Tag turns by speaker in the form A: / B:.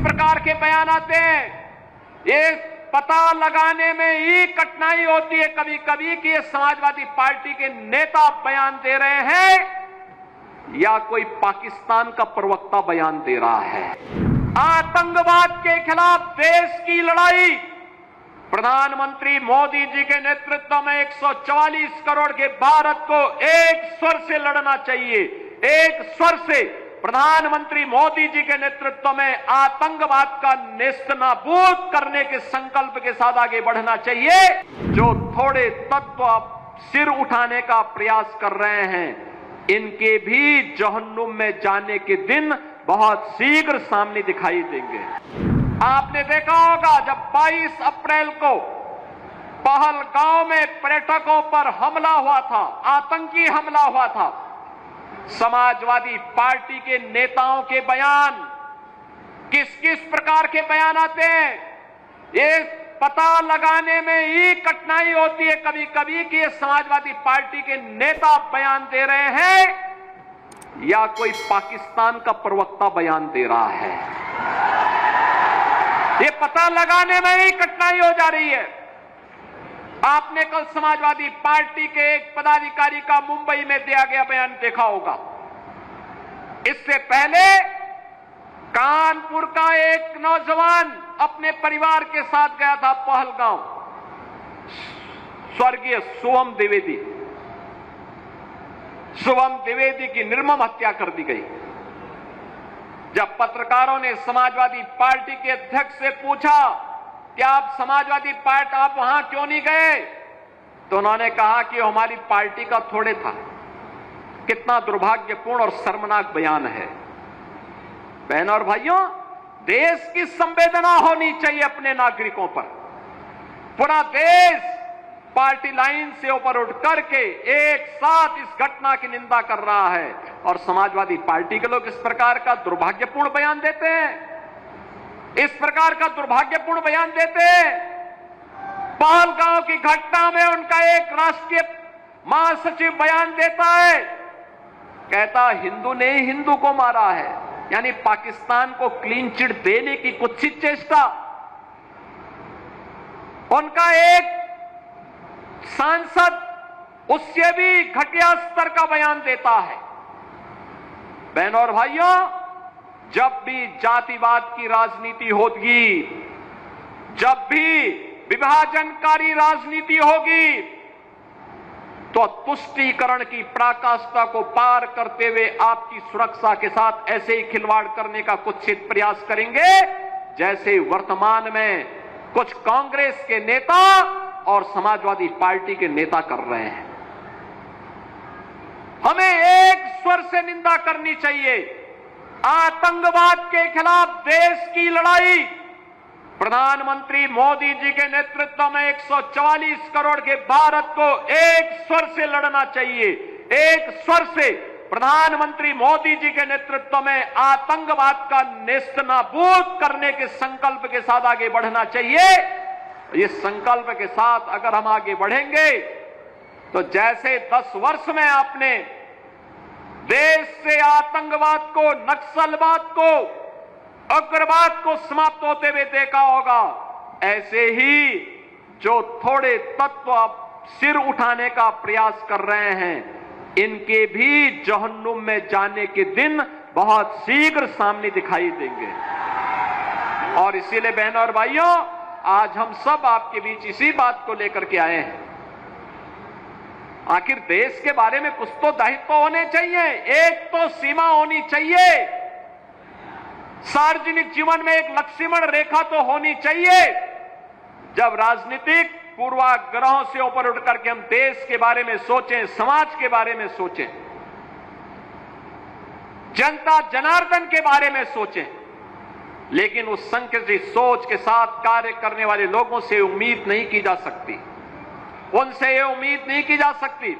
A: प्रकार के बयान आते हैं, ये पता लगाने में ही कठिनाई होती है कभी कभी कि ये समाजवादी पार्टी के नेता बयान दे रहे हैं या कोई पाकिस्तान का प्रवक्ता बयान दे रहा है। आतंकवाद के खिलाफ देश की लड़ाई प्रधानमंत्री मोदी जी के नेतृत्व में 144 करोड़ के भारत को एक स्वर से लड़ना चाहिए। एक स्वर से प्रधानमंत्री मोदी जी के नेतृत्व में आतंकवाद का नेस्तनाबूद करने के संकल्प के साथ आगे बढ़ना चाहिए। जो थोड़े तत्व सिर उठाने का प्रयास कर रहे हैं, इनके भी जहन्नुम में जाने के दिन बहुत शीघ्र सामने दिखाई देंगे। आपने देखा होगा जब 22 अप्रैल को पहलगांव में पर्यटकों पर हमला हुआ था, आतंकी हमला हुआ था, समाजवादी पार्टी के नेताओं के बयान किस किस प्रकार के बयान आते हैं, ये पता लगाने में ही कठिनाई होती है कभी कभी कि ये समाजवादी पार्टी के नेता बयान दे रहे हैं या कोई पाकिस्तान का प्रवक्ता बयान दे रहा है। ये पता लगाने में ही कठिनाई हो जा रही है। आपने कल समाजवादी पार्टी के एक पदाधिकारी का मुंबई में दिया गया बयान देखा होगा। इससे पहले कानपुर का एक नौजवान अपने परिवार के साथ गया था पहलगांव, स्वर्गीय शुभम द्विवेदी की निर्मम हत्या कर दी गई। जब पत्रकारों ने समाजवादी पार्टी के अध्यक्ष से पूछा कि आप समाजवादी पार्टी आप वहां क्यों नहीं गए, तो उन्होंने कहा कि हमारी पार्टी का थोड़े था। कितना दुर्भाग्यपूर्ण और शर्मनाक बयान है। बहनों और भाइयों, देश की संवेदना होनी चाहिए अपने नागरिकों पर। पूरा देश पार्टी लाइन से ऊपर उठ करके एक साथ इस घटना की निंदा कर रहा है और समाजवादी पार्टी के लोग इस प्रकार का दुर्भाग्यपूर्ण बयान देते हैं, इस प्रकार का दुर्भाग्यपूर्ण बयान देते हैं। पहलगांव की घटना में उनका एक राष्ट्रीय महासचिव बयान देता है, कहता हिंदू ने हिंदू को मारा है, यानी पाकिस्तान को क्लीन चिट देने की कुत्सित चेष्टा। उनका एक सांसद उससे भी घटिया स्तर का बयान देता है। बहनों और भाइयों, जब भी जातिवाद की राजनीति होगी, जब भी विभाजनकारी राजनीति होगी, तो तुष्टीकरण की पराकाष्ठा को पार करते हुए आपकी सुरक्षा के साथ ऐसे ही खिलवाड़ करने का कुत्सित प्रयास करेंगे जैसे वर्तमान में कुछ कांग्रेस के नेता और समाजवादी पार्टी के नेता कर रहे हैं। हमें एक स्वर से निंदा करनी चाहिए। आतंकवाद के खिलाफ देश की लड़ाई प्रधानमंत्री मोदी जी के नेतृत्व में 144 करोड़ के भारत को एक स्वर से लड़ना चाहिए। एक स्वर से प्रधानमंत्री मोदी जी के नेतृत्व में आतंकवाद का नेस्तनाबूद करने के संकल्प के साथ आगे बढ़ना चाहिए। इस संकल्प के साथ अगर हम आगे बढ़ेंगे तो जैसे 10 वर्ष में आपने देश से आतंकवाद को, नक्सलवाद को, उग्रवाद को समाप्त होते हुए देखा होगा, ऐसे ही जो थोड़े तत्व सिर उठाने का प्रयास कर रहे हैं, इनके भी जहन्नुम में जाने के दिन बहुत शीघ्र सामने दिखाई देंगे। और इसीलिए बहनों और भाइयों, आज हम सब आपके बीच इसी बात को लेकर के आए हैं। आखिर देश के बारे में कुछ तो दायित्व होने चाहिए, एक तो सीमा होनी चाहिए। सार्वजनिक जीवन में एक लक्ष्मण रेखा तो होनी चाहिए। जब राजनीतिक पूर्वाग्रहों से ऊपर उठ करके हम देश के बारे में सोचें, समाज के बारे में सोचें, जनता जनार्दन के बारे में सोचें, लेकिन उस संकुचित सोच के साथ कार्य करने वाले लोगों से उम्मीद नहीं की जा सकती, उनसे ये उम्मीद नहीं की जा सकती